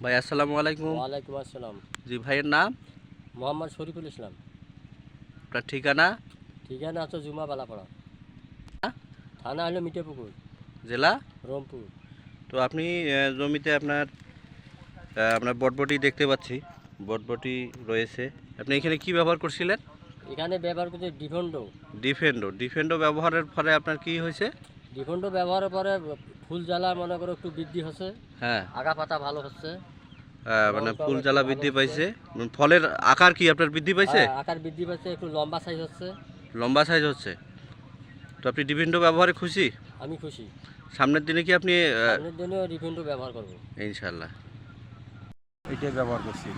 ভাই আসসালামু আলাইকুম। ওয়ালাইকুম আসসালাম। জি ভাইয়ের নাম? মোহাম্মদ শরীফুল ইসলাম। আপনার ঠিকানা? ঠিকানা আছে জুমা বালাপাড়া, থানা হলো মিঠাপুকুর, জেলা? রংপুর। তো আপনি জমিতে আপনার আপনার বটবটি দেখতে পাচ্ছি, বটবটি রয়েছে। আপনি এখানে কি ব্যবহার করছিলেন? এখানে ব্যবহার করতে ডিফেন্ডো ব্যবহারের ফলে আপনার কি হয়েছে? ডিফেন্ডো ব্যবহারের পরে ফুল জ্বালা মনে করো একটু বৃদ্ধি হচ্ছে, হ্যাঁ, আগা পাতা ভালো হচ্ছে, মানে রংটাও ফুল একটু জ্বালা ভালো বৃদ্ধি হচ্ছে। পাইছে। ফলের আকার কি আপনার বৃদ্ধি পাইছে? আকার বৃদ্ধি পাচ্ছে, একটু লম্বা সাইজ হচ্ছে। লম্বা সাইজ হচ্ছে। তো আপনি ডিফেন্ডো ব্যবহারে খুশি? আমি খুশি। সামনের দিনে কি আপনি সামনের দিনেও ডিফেন্ডো ব্যবহার করবো ইনশাল্লাহ? এটাই ব্যবহার করছি।